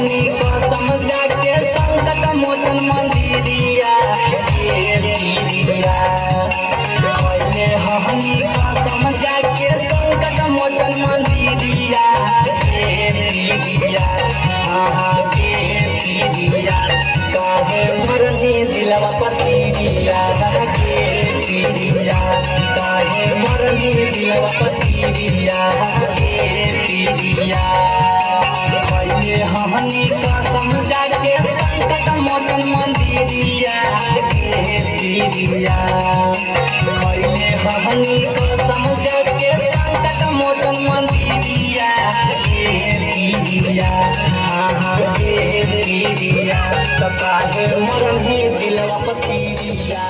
हनी कसम जाके संकट मोचन मंदिरिया के पीरिया कैले हनी कसम जाके संकट मोचन मंदिरिया के पीरिया के पीरिया काहे मरनी दिलवा पतिरिया के पीरिया काहे मरनी दिलवा पतिरिया के पीरिया कैले हनी कसम जाके संकट मोचन मंदिरिया के पीरिया कैले हनी कसम जाके संकट मोचन मंदिरिया के पीरिया के पीरिया काहे मरनी दिलवा पतिरिया।